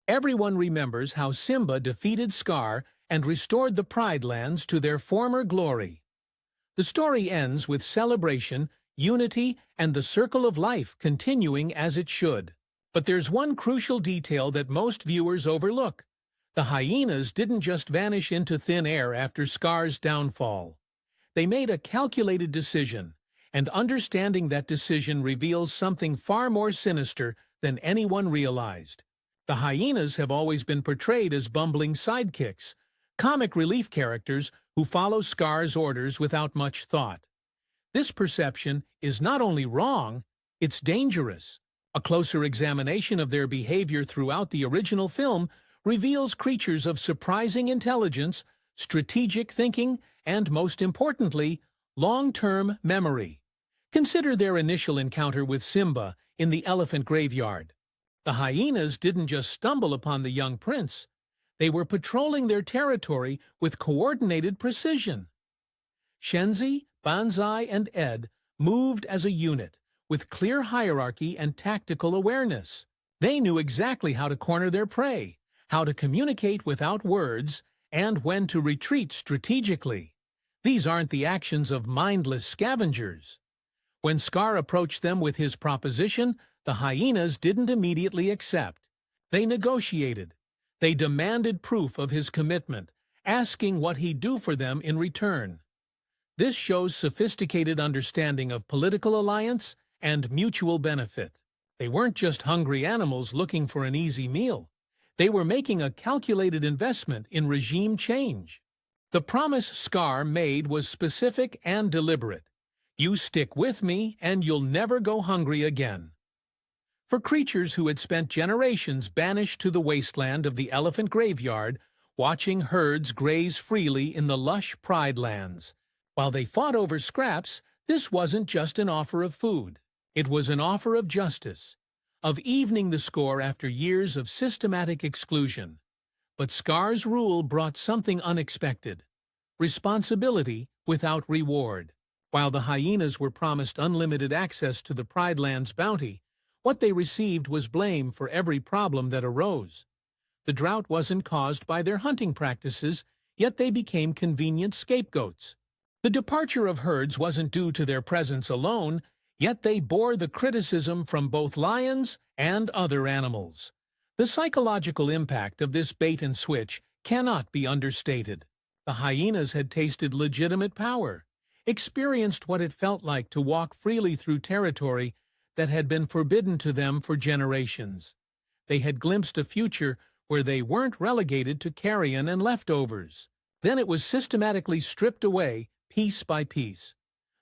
Everyone remembers how Simba defeated Scar and restored the Pride Lands to their former glory. The story ends with celebration, unity, and the circle of life continuing as it should. But there's one crucial detail that most viewers overlook. The hyenas didn't just vanish into thin air after Scar's downfall. They made a calculated decision, and understanding that decision reveals something far more sinister than anyone realized. The hyenas have always been portrayed as bumbling sidekicks, comic relief characters who follow Scar's orders without much thought. This perception is not only wrong, it's dangerous. A closer examination of their behavior throughout the original film reveals creatures of surprising intelligence, strategic thinking, and most importantly, long-term memory. Consider their initial encounter with Simba in the elephant graveyard. The hyenas didn't just stumble upon the young prince. They were patrolling their territory with coordinated precision. Shenzi, Banzai, and Ed moved as a unit, with clear hierarchy and tactical awareness. They knew exactly how to corner their prey, how to communicate without words, and when to retreat strategically. These aren't the actions of mindless scavengers. When Scar approached them with his proposition, the hyenas didn't immediately accept. They negotiated. They demanded proof of his commitment, asking what he'd do for them in return. This shows sophisticated understanding of political alliance and mutual benefit. They weren't just hungry animals looking for an easy meal. They were making a calculated investment in regime change. The promise Scar made was specific and deliberate. You stick with me and you'll never go hungry again. For creatures who had spent generations banished to the wasteland of the elephant graveyard, watching herds graze freely in the lush Pride Lands, while they fought over scraps, this wasn't just an offer of food. It was an offer of justice, of evening the score after years of systematic exclusion. But Scar's rule brought something unexpected: responsibility without reward. While the hyenas were promised unlimited access to the Pride Lands bounty, what they received was blame for every problem that arose. The drought wasn't caused by their hunting practices, yet they became convenient scapegoats. The departure of herds wasn't due to their presence alone, yet they bore the criticism from both lions and other animals. The psychological impact of this bait-and-switch cannot be understated. The hyenas had tasted legitimate power, experienced what it felt like to walk freely through territory that had been forbidden to them for generations. They had glimpsed a future where they weren't relegated to carrion and leftovers. Then it was systematically stripped away, piece by piece.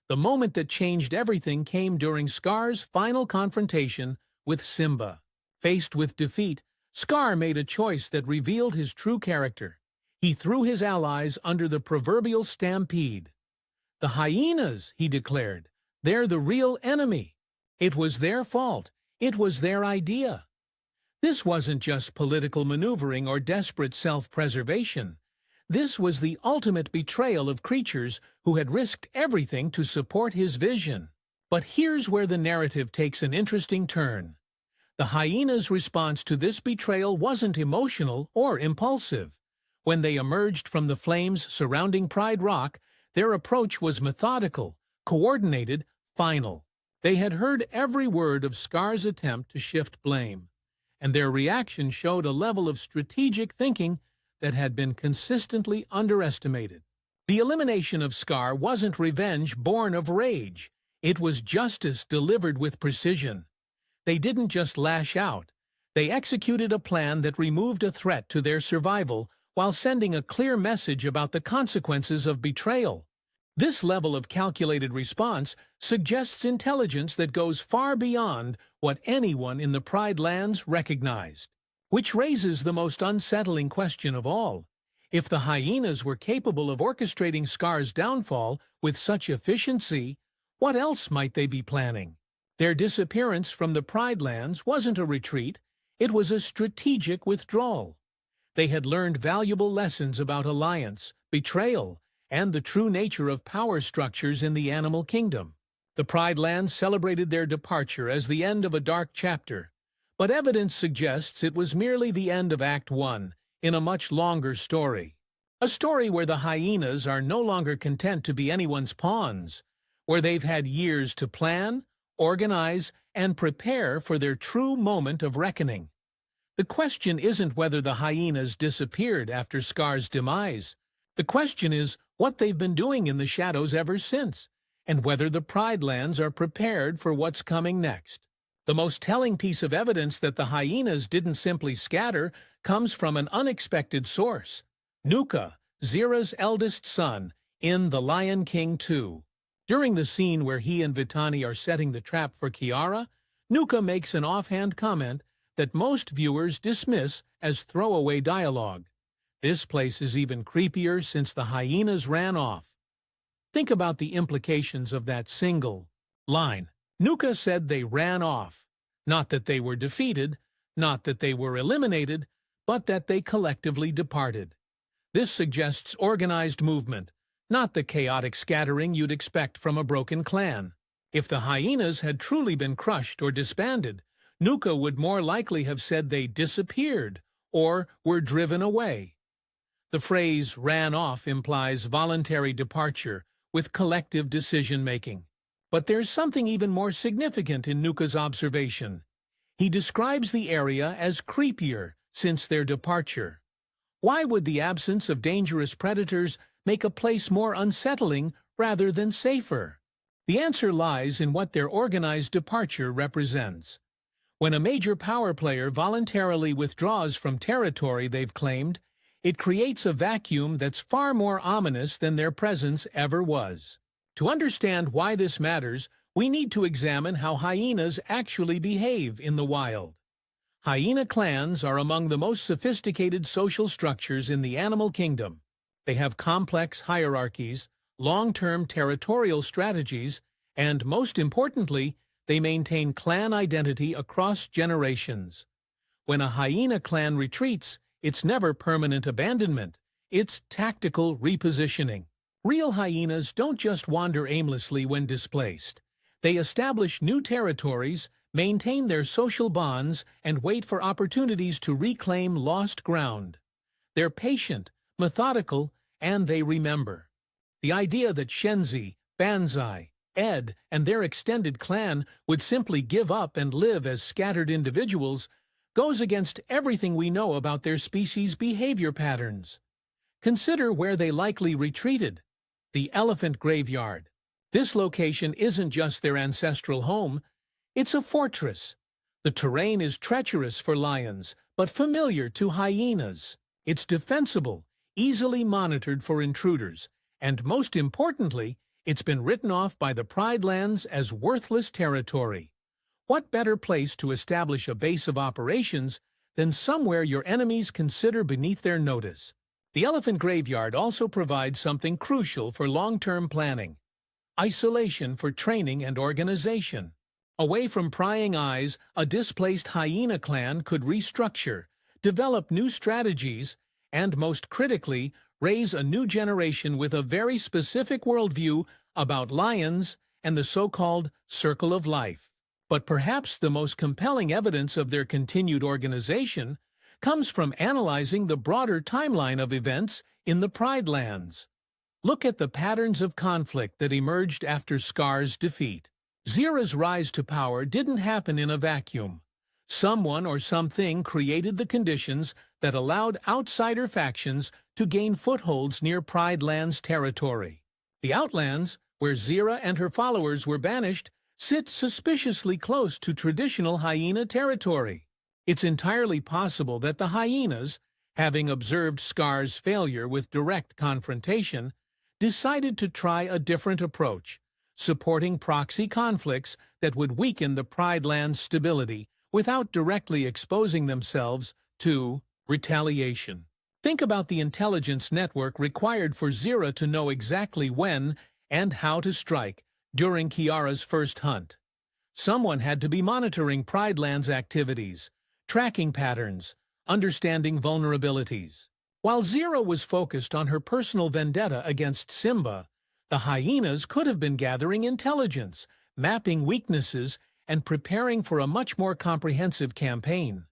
The moment that changed everything came during Scar's final confrontation with Simba. Faced with defeat, Scar made a choice that revealed his true character. He threw his allies under the proverbial stampede. "The hyenas," he declared, "they're the real enemy. It was their fault. It was their idea." This wasn't just political maneuvering or desperate self-preservation. This was the ultimate betrayal of creatures who had risked everything to support his vision. But here's where the narrative takes an interesting turn. The hyenas' response to this betrayal wasn't emotional or impulsive. When they emerged from the flames surrounding Pride Rock, their approach was methodical, coordinated, final. They had heard every word of Scar's attempt to shift blame, and their reaction showed a level of strategic thinking that had been consistently underestimated. The elimination of Scar wasn't revenge born of rage. It was justice delivered with precision. They didn't just lash out. They executed a plan that removed a threat to their survival while sending a clear message about the consequences of betrayal. This level of calculated response suggests intelligence that goes far beyond what anyone in the Pride Lands recognized. Which raises the most unsettling question of all. If the hyenas were capable of orchestrating Scar's downfall with such efficiency, what else might they be planning? Their disappearance from the Pride Lands wasn't a retreat, it was a strategic withdrawal. They had learned valuable lessons about alliance, betrayal, and the true nature of power structures in the animal kingdom. The Pride Lands celebrated their departure as the end of a dark chapter, but evidence suggests it was merely the end of Act 1 in a much longer story. A story where the hyenas are no longer content to be anyone's pawns, where they've had years to plan, organize, and prepare for their true moment of reckoning. The question isn't whether the hyenas disappeared after Scar's demise. The question is what they've been doing in the shadows ever since, and whether the Pride Lands are prepared for what's coming next. The most telling piece of evidence that the hyenas didn't simply scatter comes from an unexpected source. Nuka, Zira's eldest son, in The Lion King 2. During the scene where he and Vitani are setting the trap for Kiara, Nuka makes an offhand comment that most viewers dismiss as throwaway dialogue. This place is even creepier since the hyenas ran off. Think about the implications of that single line. Nuka said they ran off. Not that they were defeated, not that they were eliminated, but that they collectively departed. This suggests organized movement, not the chaotic scattering you'd expect from a broken clan. If the hyenas had truly been crushed or disbanded, Nuka would more likely have said they disappeared or were driven away. The phrase ran off implies voluntary departure with collective decision-making. But there's something even more significant in Nuka's observation. He describes the area as creepier since their departure. Why would the absence of dangerous predators make a place more unsettling rather than safer? The answer lies in what their organized departure represents. When a major power player voluntarily withdraws from territory they've claimed, it creates a vacuum that's far more ominous than their presence ever was. To understand why this matters, we need to examine how hyenas actually behave in the wild. Hyena clans are among the most sophisticated social structures in the animal kingdom. They have complex hierarchies, long-term territorial strategies, and, most importantly, they maintain clan identity across generations. When a hyena clan retreats, it's never permanent abandonment, it's tactical repositioning. Real hyenas don't just wander aimlessly when displaced. They establish new territories, maintain their social bonds, and wait for opportunities to reclaim lost ground. They're patient, methodical, and they remember. The idea that Shenzi, Banzai, Ed, and their extended clan would simply give up and live as scattered individuals goes against everything we know about their species' behavior patterns. Consider where they likely retreated. The elephant graveyard. This location isn't just their ancestral home, it's a fortress. The terrain is treacherous for lions, but familiar to hyenas. It's defensible, easily monitored for intruders, and most importantly, it's been written off by the Pride Lands as worthless territory. What better place to establish a base of operations than somewhere your enemies consider beneath their notice? The elephant graveyard also provides something crucial for long-term planning: isolation for training and organization. Away from prying eyes, a displaced hyena clan could restructure, develop new strategies, and most critically, raise a new generation with a very specific worldview about lions and the so-called circle of life. But perhaps the most compelling evidence of their continued organization comes from analyzing the broader timeline of events in the Pride Lands. Look at the patterns of conflict that emerged after Scar's defeat. Zira's rise to power didn't happen in a vacuum. Someone or something created the conditions that allowed outsider factions to gain footholds near Pride Lands territory. The Outlands, where Zira and her followers were banished, sit suspiciously close to traditional hyena territory. It's entirely possible that the hyenas, having observed Scar's failure with direct confrontation, decided to try a different approach, supporting proxy conflicts that would weaken the Pride Lands' stability without directly exposing themselves to retaliation. Think about the intelligence network required for Zira to know exactly when and how to strike during Kiara's first hunt. Someone had to be monitoring Pride Lands' activities, tracking patterns, understanding vulnerabilities. While Zira was focused on her personal vendetta against Simba, the hyenas could have been gathering intelligence, mapping weaknesses, and preparing for a much more comprehensive campaign.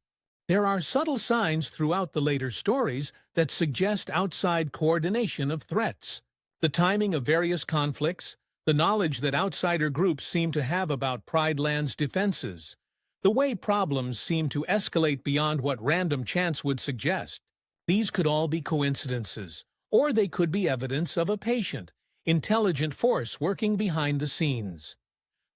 There are subtle signs throughout the later stories that suggest outside coordination of threats. The timing of various conflicts, the knowledge that outsider groups seem to have about Pride Land's defenses, the way problems seem to escalate beyond what random chance would suggest. These could all be coincidences, or they could be evidence of a patient, intelligent force working behind the scenes.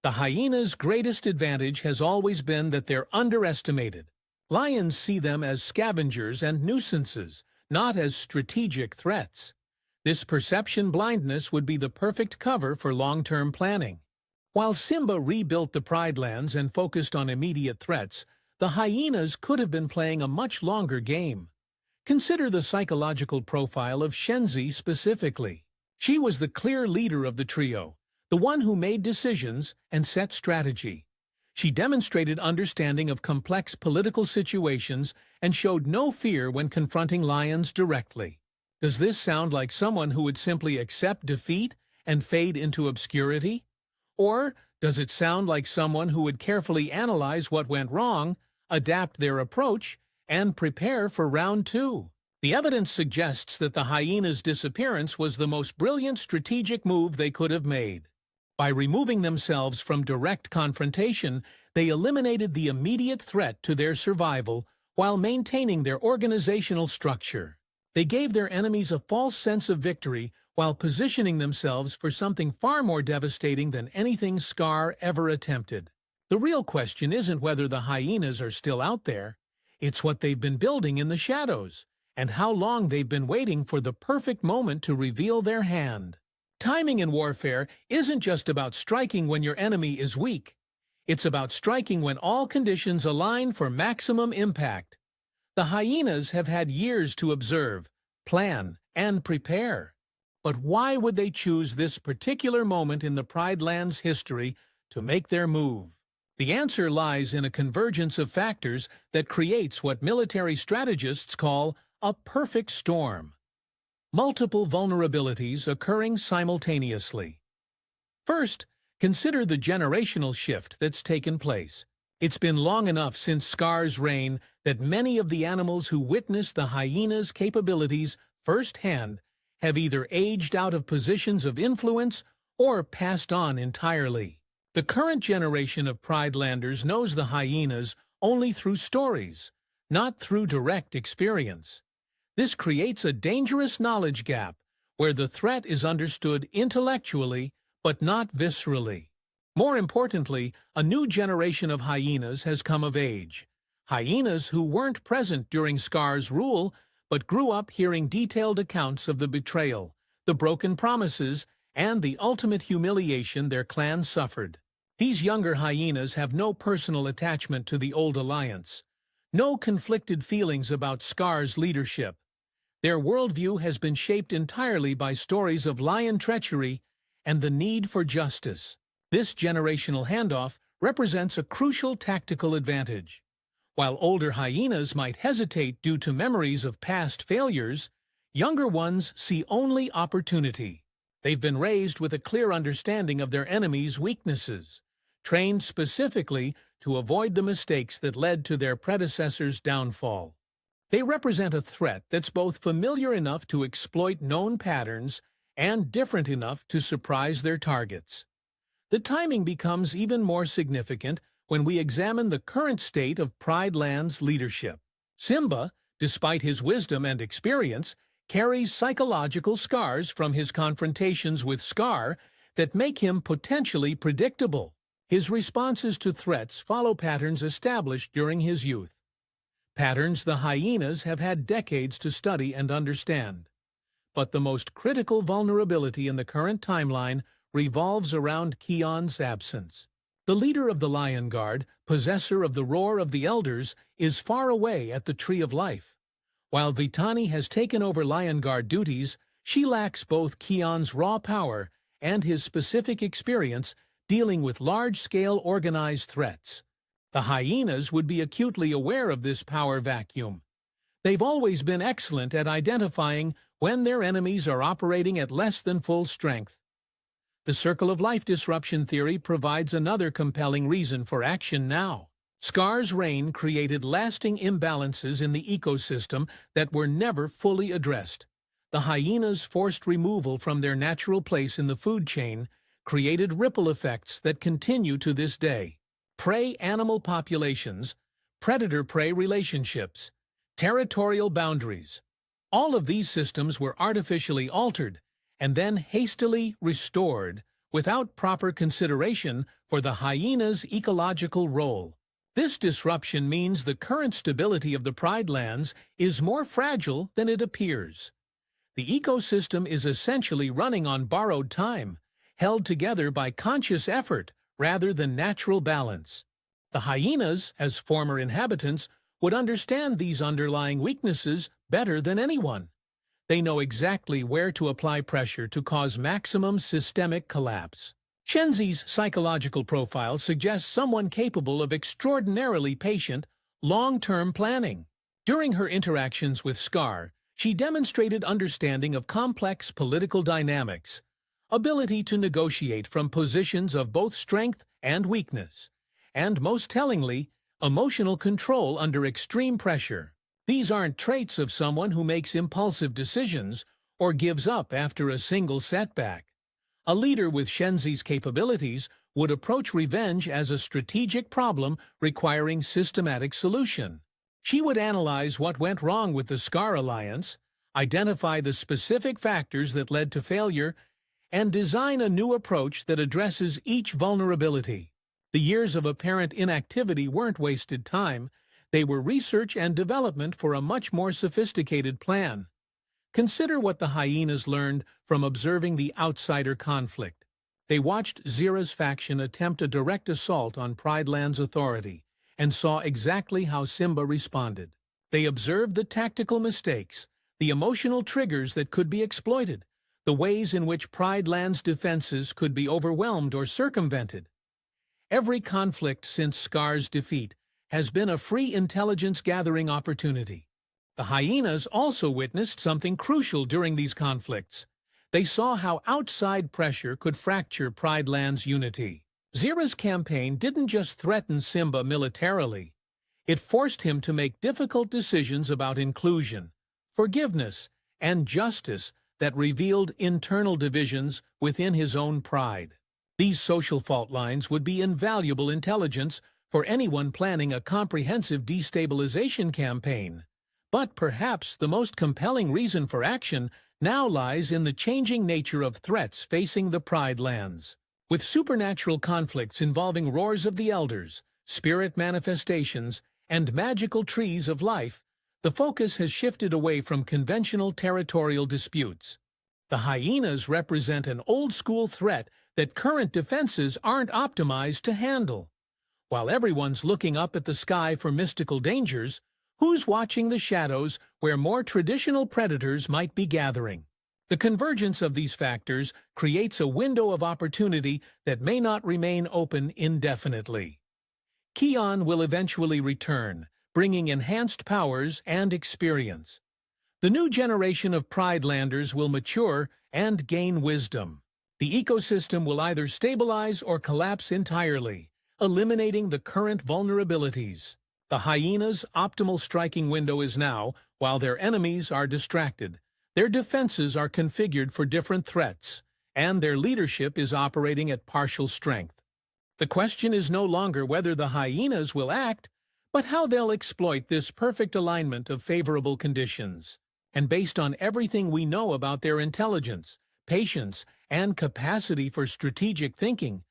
The hyenas' greatest advantage has always been that they're underestimated. Lions see them as scavengers and nuisances, not as strategic threats. This perception blindness would be the perfect cover for long-term planning. While Simba rebuilt the Pride Lands and focused on immediate threats, the hyenas could have been playing a much longer game. Consider the psychological profile of Shenzi specifically. She was the clear leader of the trio, the one who made decisions and set strategy. She demonstrated understanding of complex political situations and showed no fear when confronting lions directly. Does this sound like someone who would simply accept defeat and fade into obscurity? Or does it sound like someone who would carefully analyze what went wrong, adapt their approach, and prepare for round two? The evidence suggests that the hyenas' disappearance was the most brilliant strategic move they could have made. By removing themselves from direct confrontation, they eliminated the immediate threat to their survival while maintaining their organizational structure. They gave their enemies a false sense of victory while positioning themselves for something far more devastating than anything Scar ever attempted. The real question isn't whether the hyenas are still out there, it's what they've been building in the shadows, and how long they've been waiting for the perfect moment to reveal their hand. Timing in warfare isn't just about striking when your enemy is weak. It's about striking when all conditions align for maximum impact. The hyenas have had years to observe, plan, and prepare. But why would they choose this particular moment in the Pride Land's history to make their move? The answer lies in a convergence of factors that creates what military strategists call a perfect storm. Multiple vulnerabilities occurring simultaneously. First, consider the generational shift that's taken place. It's been long enough since Scar's reign that many of the animals who witnessed the hyenas' capabilities firsthand have either aged out of positions of influence or passed on entirely. The current generation of Pride Landers knows the hyenas only through stories, not through direct experience. This creates a dangerous knowledge gap where the threat is understood intellectually but not viscerally. More importantly, a new generation of hyenas has come of age. Hyenas who weren't present during Scar's rule but grew up hearing detailed accounts of the betrayal, the broken promises, and the ultimate humiliation their clan suffered. These younger hyenas have no personal attachment to the old alliance, no conflicted feelings about Scar's leadership. Their worldview has been shaped entirely by stories of lion treachery and the need for justice. This generational handoff represents a crucial tactical advantage. While older hyenas might hesitate due to memories of past failures, younger ones see only opportunity. They've been raised with a clear understanding of their enemy's weaknesses, trained specifically to avoid the mistakes that led to their predecessors' downfall. They represent a threat that's both familiar enough to exploit known patterns and different enough to surprise their targets. The timing becomes even more significant when we examine the current state of Pride Land's leadership. Simba, despite his wisdom and experience, carries psychological scars from his confrontations with Scar that make him potentially predictable. His responses to threats follow patterns established during his youth. Patterns the hyenas have had decades to study and understand. But the most critical vulnerability in the current timeline revolves around Kion's absence. The leader of the Lion Guard, possessor of the Roar of the Elders, is far away at the Tree of Life. While Vitani has taken over Lion Guard duties, she lacks both Kion's raw power and his specific experience dealing with large-scale organized threats. The hyenas would be acutely aware of this power vacuum. They've always been excellent at identifying when their enemies are operating at less than full strength. The circle of life disruption theory provides another compelling reason for action now. Scar's reign created lasting imbalances in the ecosystem that were never fully addressed. The hyenas' forced removal from their natural place in the food chain created ripple effects that continue to this day. Prey-animal populations, predator-prey relationships, territorial boundaries. All of these systems were artificially altered and then hastily restored without proper consideration for the hyena's ecological role. This disruption means the current stability of the Pride Lands is more fragile than it appears. The ecosystem is essentially running on borrowed time, held together by conscious effort rather than natural balance. The hyenas, as former inhabitants, would understand these underlying weaknesses better than anyone. They know exactly where to apply pressure to cause maximum systemic collapse. Shenzi's psychological profile suggests someone capable of extraordinarily patient, long-term planning. During her interactions with Scar, she demonstrated understanding of complex political dynamics, ability to negotiate from positions of both strength and weakness, and most tellingly, emotional control under extreme pressure. These aren't traits of someone who makes impulsive decisions or gives up after a single setback. A leader with Shenzi's capabilities would approach revenge as a strategic problem requiring systematic solution. She would analyze what went wrong with the Scar alliance, identify the specific factors that led to failure, and design a new approach that addresses each vulnerability. The years of apparent inactivity weren't wasted time. They were research and development for a much more sophisticated plan. Consider what the hyenas learned from observing the outsider conflict. They watched Zira's faction attempt a direct assault on Pride Land's authority and saw exactly how Simba responded. They observed the tactical mistakes, the emotional triggers that could be exploited, the ways in which Pride Land's defenses could be overwhelmed or circumvented. Every conflict since Scar's defeat has been a free intelligence-gathering opportunity. The hyenas also witnessed something crucial during these conflicts. They saw how outside pressure could fracture Pride Land's unity. Zira's campaign didn't just threaten Simba militarily. It forced him to make difficult decisions about inclusion, forgiveness, and justice that revealed internal divisions within his own pride. These social fault lines would be invaluable intelligence for anyone planning a comprehensive destabilization campaign. But perhaps the most compelling reason for action now lies in the changing nature of threats facing the Pride Lands. With supernatural conflicts involving roars of the elders, spirit manifestations, and magical trees of life, the focus has shifted away from conventional territorial disputes. The hyenas represent an old-school threat that current defenses aren't optimized to handle. While everyone's looking up at the sky for mystical dangers, who's watching the shadows where more traditional predators might be gathering? The convergence of these factors creates a window of opportunity that may not remain open indefinitely. Kion will eventually return, bringing enhanced powers and experience. The new generation of Pridelanders will mature and gain wisdom. The ecosystem will either stabilize or collapse entirely, eliminating the current vulnerabilities. The hyenas' optimal striking window is now, while their enemies are distracted. Their defenses are configured for different threats, and their leadership is operating at partial strength. The question is no longer whether the hyenas will act, but how they'll exploit this perfect alignment of favorable conditions. And based on everything we know about their intelligence, patience, and capacity for strategic thinking,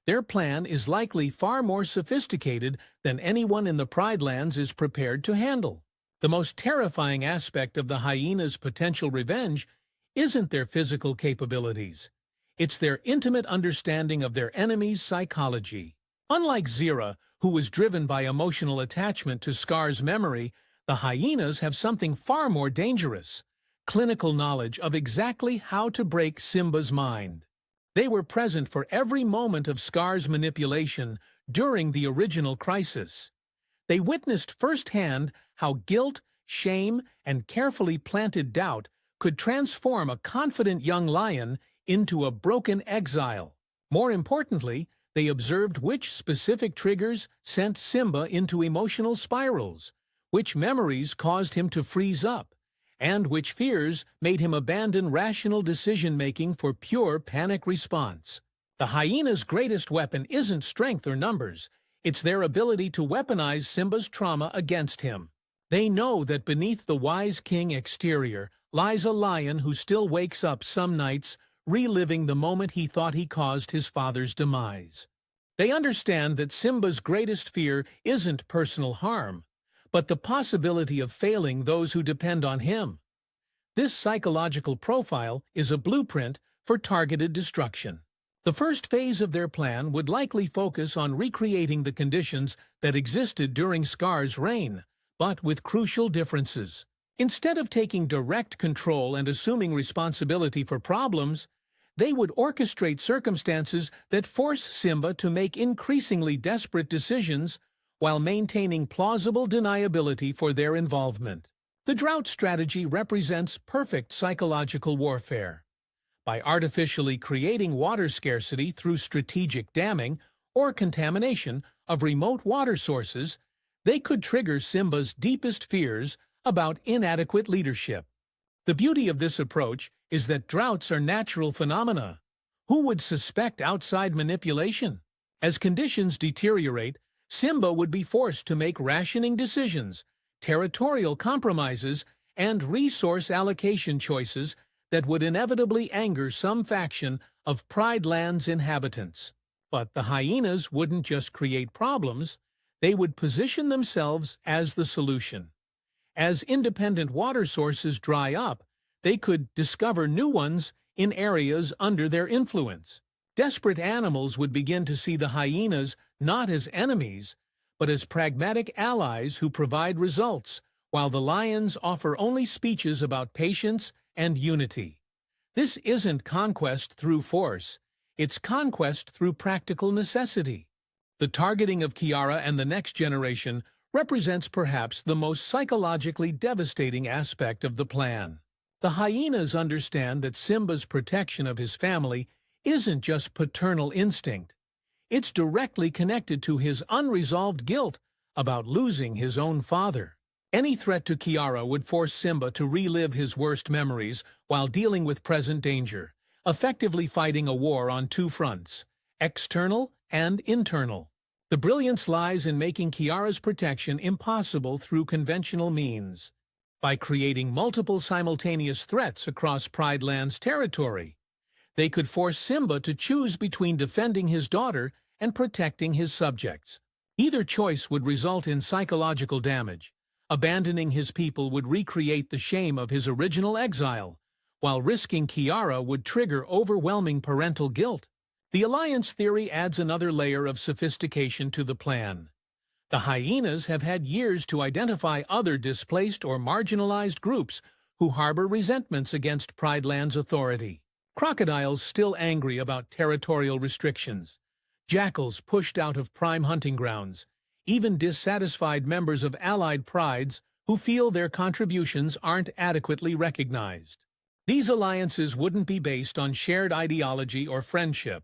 their plan is likely far more sophisticated than anyone in the Pridelands is prepared to handle. The most terrifying aspect of the hyenas' potential revenge isn't their physical capabilities. It's their intimate understanding of their enemy's psychology. Unlike Zira, who was driven by emotional attachment to Scar's memory, the hyenas have something far more dangerous: clinical knowledge of exactly how to break Simba's mind. They were present for every moment of Scar's manipulation during the original crisis. They witnessed firsthand how guilt, shame, and carefully planted doubt could transform a confident young lion into a broken exile. More importantly, they observed which specific triggers sent Simba into emotional spirals, which memories caused him to freeze up, and which fears made him abandon rational decision-making for pure panic response. The hyena's greatest weapon isn't strength or numbers, it's their ability to weaponize Simba's trauma against him. They know that beneath the wise king exterior lies a lion who still wakes up some nights, reliving the moment he thought he caused his father's demise. They understand that Simba's greatest fear isn't personal harm, but the possibility of failing those who depend on him. This psychological profile is a blueprint for targeted destruction. The first phase of their plan would likely focus on recreating the conditions that existed during Scar's reign, but with crucial differences. Instead of taking direct control and assuming responsibility for problems, they would orchestrate circumstances that force Simba to make increasingly desperate decisions while maintaining plausible deniability for their involvement. The drought strategy represents perfect psychological warfare. By artificially creating water scarcity through strategic damming or contamination of remote water sources, they could trigger Simba's deepest fears about inadequate leadership. The beauty of this approach is that droughts are natural phenomena. Who would suspect outside manipulation? As conditions deteriorate, Simba would be forced to make rationing decisions, territorial compromises, and resource allocation choices that would inevitably anger some faction of Pride Land's inhabitants. But the hyenas wouldn't just create problems, they would position themselves as the solution. As independent water sources dry up, they could discover new ones in areas under their influence. Desperate animals would begin to see the hyenas not as enemies, but as pragmatic allies who provide results, while the lions offer only speeches about patience and unity. This isn't conquest through force, it's conquest through practical necessity. The targeting of Kiara and the next generation represents perhaps the most psychologically devastating aspect of the plan. The hyenas understand that Simba's protection of his family isn't just paternal instinct. It's directly connected to his unresolved guilt about losing his own father. Any threat to Kiara would force Simba to relive his worst memories while dealing with present danger, effectively fighting a war on two fronts, external and internal. The brilliance lies in making Kiara's protection impossible through conventional means. By creating multiple simultaneous threats across Pride Land's territory, they could force Simba to choose between defending his daughter and protecting his subjects. Either choice would result in psychological damage. Abandoning his people would recreate the shame of his original exile, while risking Kiara would trigger overwhelming parental guilt. The alliance theory adds another layer of sophistication to the plan. The hyenas have had years to identify other displaced or marginalized groups who harbor resentments against Pride Land's authority. Crocodiles still angry about territorial restrictions, jackals pushed out of prime hunting grounds, even dissatisfied members of allied prides who feel their contributions aren't adequately recognized. These alliances wouldn't be based on shared ideology or friendship.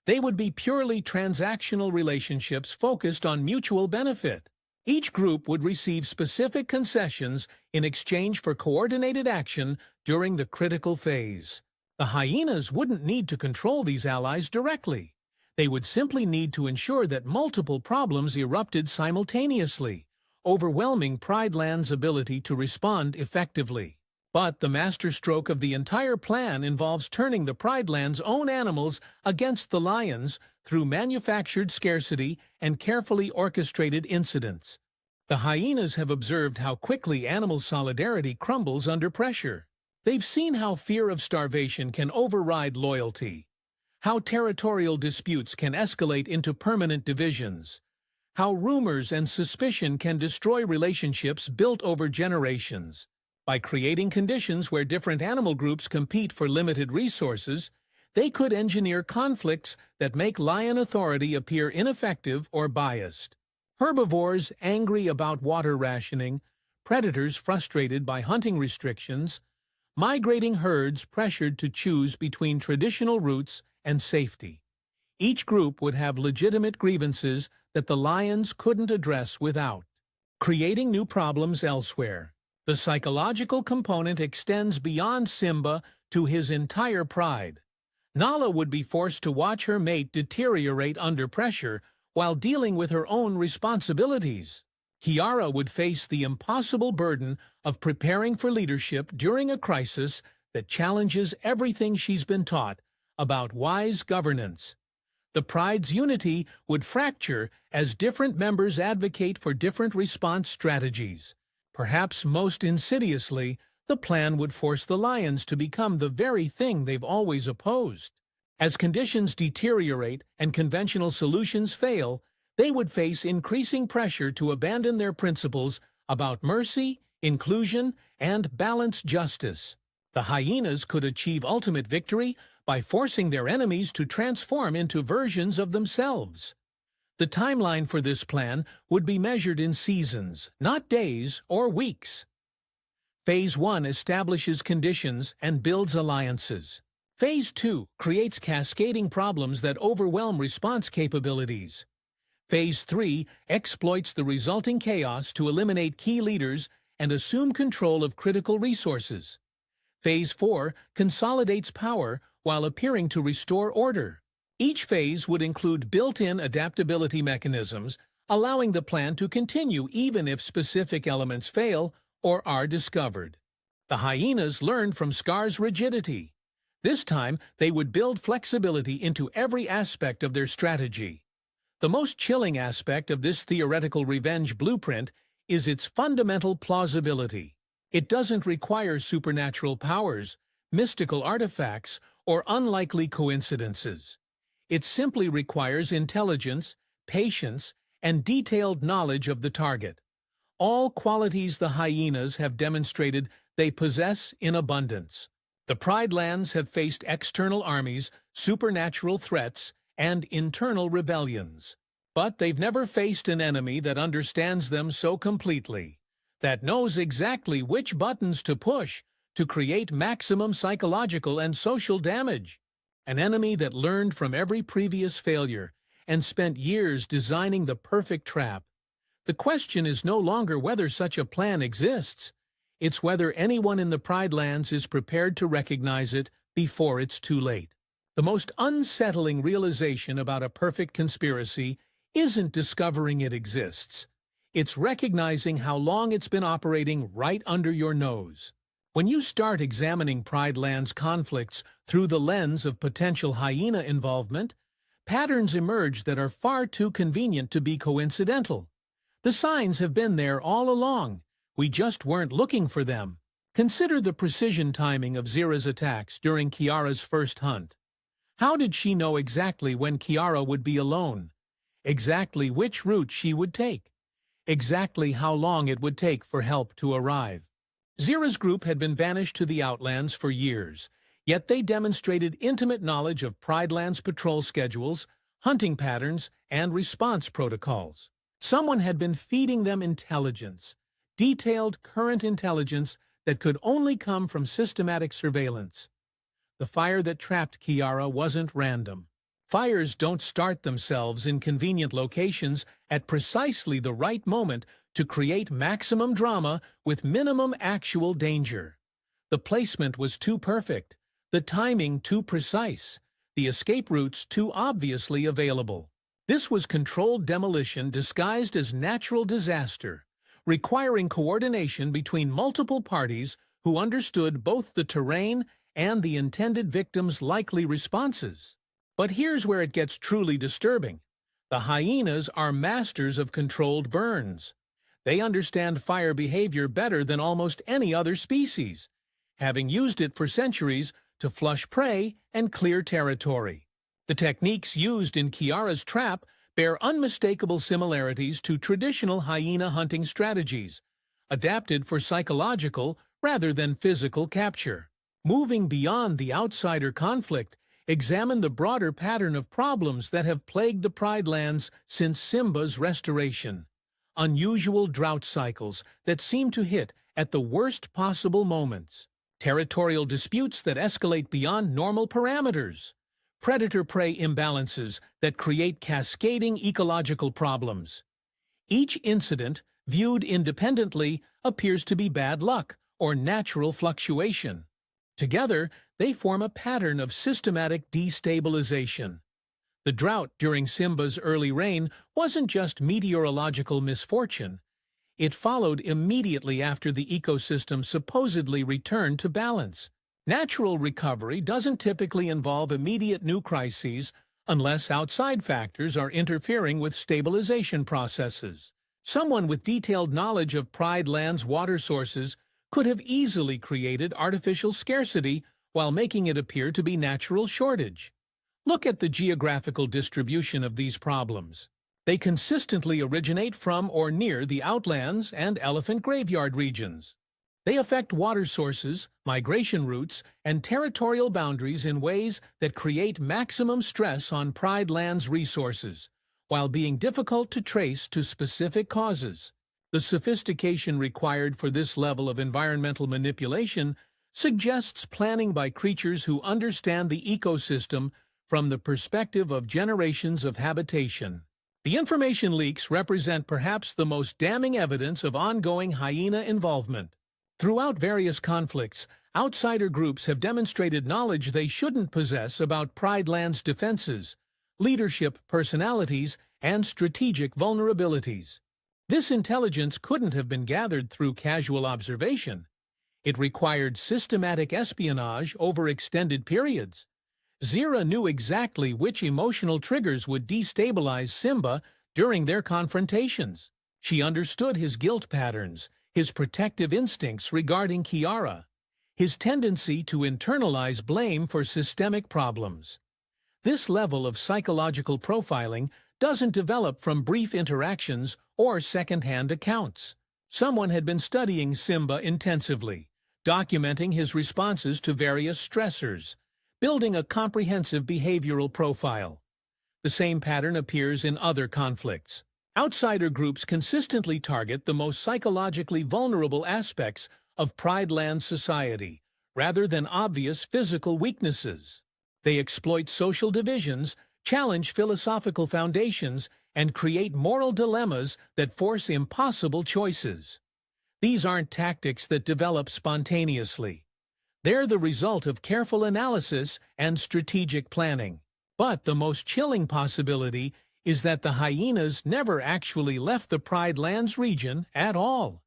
They would be purely transactional relationships focused on mutual benefit. Each group would receive specific concessions in exchange for coordinated action during the critical phase. The hyenas wouldn't need to control these allies directly. They would simply need to ensure that multiple problems erupted simultaneously, overwhelming Pride Land's ability to respond effectively. But the masterstroke of the entire plan involves turning the Pride Land's own animals against the lions through manufactured scarcity and carefully orchestrated incidents. The hyenas have observed how quickly animal solidarity crumbles under pressure. They've seen how fear of starvation can override loyalty, how territorial disputes can escalate into permanent divisions, how rumors and suspicion can destroy relationships built over generations. By creating conditions where different animal groups compete for limited resources, they could engineer conflicts that make lion authority appear ineffective or biased. Herbivores angry about water rationing, predators frustrated by hunting restrictions, migrating herds pressured to choose between traditional routes and safety. Each group would have legitimate grievances that the lions couldn't address without creating new problems elsewhere. The psychological component extends beyond Simba to his entire pride. Nala would be forced to watch her mate deteriorate under pressure while dealing with her own responsibilities. Kiara would face the impossible burden of preparing for leadership during a crisis that challenges everything she's been taught about wise governance. The pride's unity would fracture as different members advocate for different response strategies. Perhaps most insidiously, the plan would force the lions to become the very thing they've always opposed. As conditions deteriorate and conventional solutions fail, they would face increasing pressure to abandon their principles about mercy, inclusion, and balanced justice. The hyenas could achieve ultimate victory by forcing their enemies to transform into versions of themselves. The timeline for this plan would be measured in seasons, not days or weeks. Phase 1 establishes conditions and builds alliances. Phase 2 creates cascading problems that overwhelm response capabilities. Phase 3 exploits the resulting chaos to eliminate key leaders and assume control of critical resources. Phase 4 consolidates power while appearing to restore order. Each phase would include built-in adaptability mechanisms, allowing the plan to continue even if specific elements fail or are discovered. The hyenas learned from Scar's rigidity. This time, they would build flexibility into every aspect of their strategy. The most chilling aspect of this theoretical revenge blueprint is its fundamental plausibility. It doesn't require supernatural powers, mystical artifacts, or unlikely coincidences. It simply requires intelligence, patience, and detailed knowledge of the target. All qualities the hyenas have demonstrated they possess in abundance. The Pride Lands have faced external armies, supernatural threats, and internal rebellions. But they've never faced an enemy that understands them so completely, that knows exactly which buttons to push to create maximum psychological and social damage. An enemy that learned from every previous failure and spent years designing the perfect trap. The question is no longer whether such a plan exists. It's whether anyone in the Pride Lands is prepared to recognize it before it's too late. The most unsettling realization about a perfect conspiracy isn't discovering it exists. It's recognizing how long it's been operating right under your nose. When you start examining Pride Lands conflicts through the lens of potential hyena involvement, patterns emerge that are far too convenient to be coincidental. The signs have been there all along. We just weren't looking for them. Consider the precision timing of Zira's attacks during Kiara's first hunt. How did she know exactly when Kiara would be alone? Exactly which route she would take? Exactly how long it would take for help to arrive? Zira's group had been banished to the Outlands for years, yet they demonstrated intimate knowledge of Pride Lands patrol schedules, hunting patterns, and response protocols. Someone had been feeding them intelligence, detailed current intelligence that could only come from systematic surveillance. The fire that trapped Kiara wasn't random. Fires don't start themselves in convenient locations at precisely the right moment to create maximum drama with minimum actual danger. The placement was too perfect, the timing too precise, the escape routes too obviously available. This was controlled demolition disguised as natural disaster, requiring coordination between multiple parties who understood both the terrain and the intended victim's likely responses. But here's where it gets truly disturbing. The hyenas are masters of controlled burns. They understand fire behavior better than almost any other species, having used it for centuries to flush prey and clear territory. The techniques used in Kiara's trap bear unmistakable similarities to traditional hyena hunting strategies, adapted for psychological rather than physical capture. Moving beyond the outsider conflict, examine the broader pattern of problems that have plagued the Pride Lands since Simba's restoration. Unusual drought cycles that seem to hit at the worst possible moments. territorial disputes that escalate beyond normal parameters, predator-prey imbalances that create cascading ecological problems. Each incident, viewed independently, appears to be bad luck or natural fluctuation. Together, they form a pattern of systematic destabilization. The drought during Simba's early reign wasn't just meteorological misfortune. It followed immediately after the ecosystem supposedly returned to balance. Natural recovery doesn't typically involve immediate new crises unless outside factors are interfering with stabilization processes. Someone with detailed knowledge of Pride Land's water sources could have easily created artificial scarcity while making it appear to be natural shortage. Look at the geographical distribution of these problems. They consistently originate from or near the outlands and elephant graveyard regions. They affect water sources, migration routes, and territorial boundaries in ways that create maximum stress on Pride Land's resources, while being difficult to trace to specific causes. The sophistication required for this level of environmental manipulation suggests planning by creatures who understand the ecosystem from the perspective of generations of habitation. The information leaks represent perhaps the most damning evidence of ongoing hyena involvement. Throughout various conflicts, outsider groups have demonstrated knowledge they shouldn't possess about Pride Land's defenses, leadership personalities, and strategic vulnerabilities. This intelligence couldn't have been gathered through casual observation. It required systematic espionage over extended periods. Zira knew exactly which emotional triggers would destabilize Simba during their confrontations. She understood his guilt patterns, his protective instincts regarding Kiara, his tendency to internalize blame for systemic problems. This level of psychological profiling doesn't develop from brief interactions or second-hand accounts. Someone had been studying Simba intensively, documenting his responses to various stressors, building a comprehensive behavioral profile. The same pattern appears in other conflicts. Outsider groups consistently target the most psychologically vulnerable aspects of Pride Land society, rather than obvious physical weaknesses. They exploit social divisions, challenge philosophical foundations, and create moral dilemmas that force impossible choices. These aren't tactics that develop spontaneously. They're the result of careful analysis and strategic planning. But the most chilling possibility is that the hyenas never actually left the Pride Lands region at all.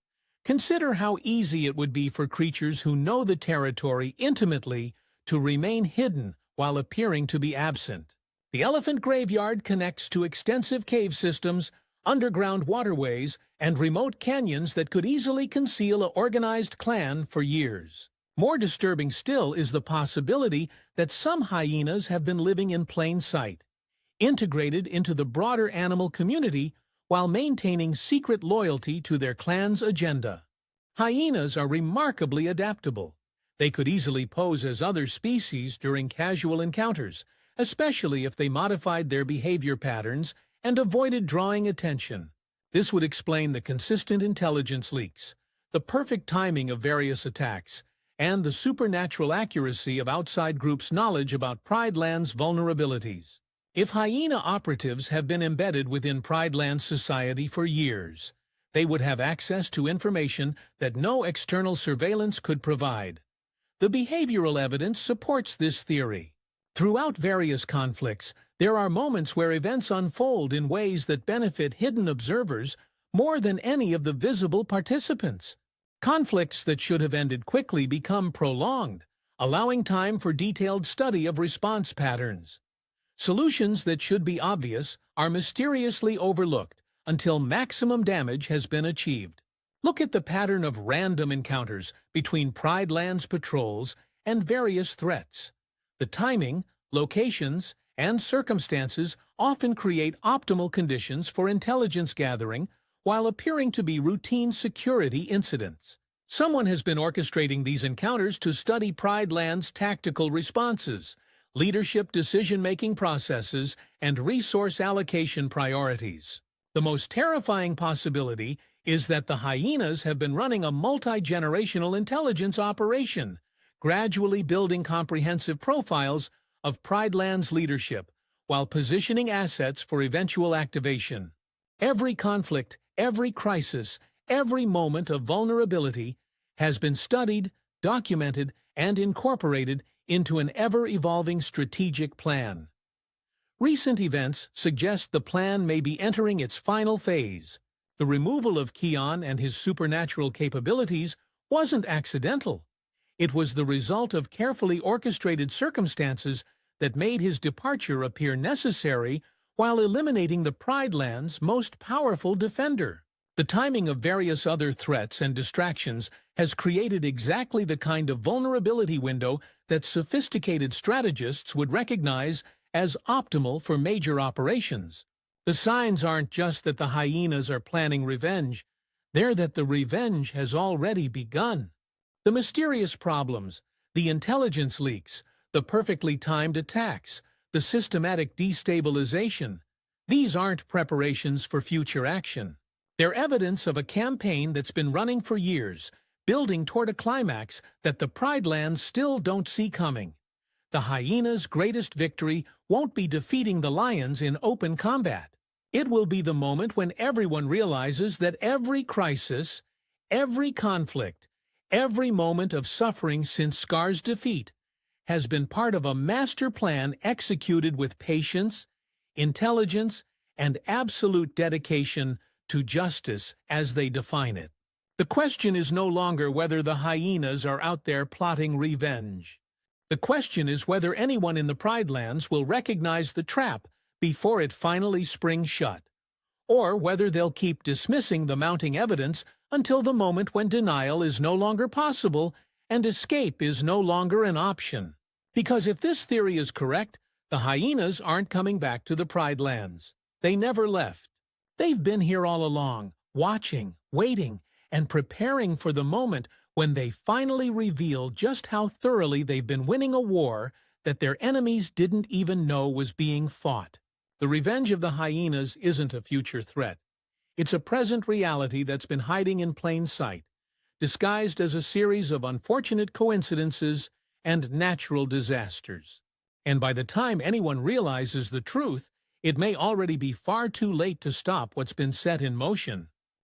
Consider how easy it would be for creatures who know the territory intimately to remain hidden while appearing to be absent. The elephant graveyard connects to extensive cave systems, underground waterways, and remote canyons that could easily conceal an organized clan for years. More disturbing still is the possibility that some hyenas have been living in plain sight, integrated into the broader animal community while maintaining secret loyalty to their clan's agenda. Hyenas are remarkably adaptable. They could easily pose as other species during casual encounters, especially if they modified their behavior patterns and avoided drawing attention. This would explain the consistent intelligence leaks, the perfect timing of various attacks, and the supernatural accuracy of outside groups' knowledge about Pride Land's vulnerabilities. If hyena operatives have been embedded within Pride Land society for years, they would have access to information that no external surveillance could provide. The behavioral evidence supports this theory. Throughout various conflicts, there are moments where events unfold in ways that benefit hidden observers more than any of the visible participants. Conflicts that should have ended quickly become prolonged, allowing time for detailed study of response patterns. Solutions that should be obvious are mysteriously overlooked until maximum damage has been achieved. Look at the pattern of random encounters between Pride Land's patrols and various threats. The timing, locations, and circumstances often create optimal conditions for intelligence gathering while appearing to be routine security incidents. Someone has been orchestrating these encounters to study Pride Land's tactical responses, leadership decision-making processes, and resource allocation priorities. The most terrifying possibility is that the hyenas have been running a multi-generational intelligence operation, gradually building comprehensive profiles of Prideland's leadership while positioning assets for eventual activation. Every conflict, every crisis, every moment of vulnerability has been studied, documented, and incorporated into an ever-evolving strategic plan. Recent events suggest the plan may be entering its final phase. The removal of Kion and his supernatural capabilities wasn't accidental. It was the result of carefully orchestrated circumstances that made his departure appear necessary while eliminating the Prideland's most powerful defender. The timing of various other threats and distractions has created exactly the kind of vulnerability window that sophisticated strategists would recognize as optimal for major operations. The signs aren't just that the Hyenas are planning revenge, they're that the revenge has already begun. The mysterious problems, the intelligence leaks, the perfectly timed attacks, the systematic destabilization, these aren't preparations for future action. They're evidence of a campaign that's been running for years, building toward a climax that the Pridelands still don't see coming. The Hyenas' greatest victory won't be defeating the lions in open combat. It will be the moment when everyone realizes that every crisis, every conflict, every moment of suffering since Scar's defeat has been part of a master plan executed with patience, intelligence, and absolute dedication to justice as they define it. The question is no longer whether the Hyenas are out there plotting revenge. The question is whether anyone in the Pridelands will recognize the trap before it finally springs shut, or whether they'll keep dismissing the mounting evidence until the moment when denial is no longer possible and escape is no longer an option. Because if this theory is correct, the Hyenas aren't coming back to the Pridelands. They never left. They've been here all along, watching, waiting, and preparing for the moment when they finally reveal just how thoroughly they've been winning a war that their enemies didn't even know was being fought. The revenge of the Hyenas isn't a future threat. It's a present reality that's been hiding in plain sight, disguised as a series of unfortunate coincidences and natural disasters. And by the time anyone realizes the truth, it may already be far too late to stop what's been set in motion.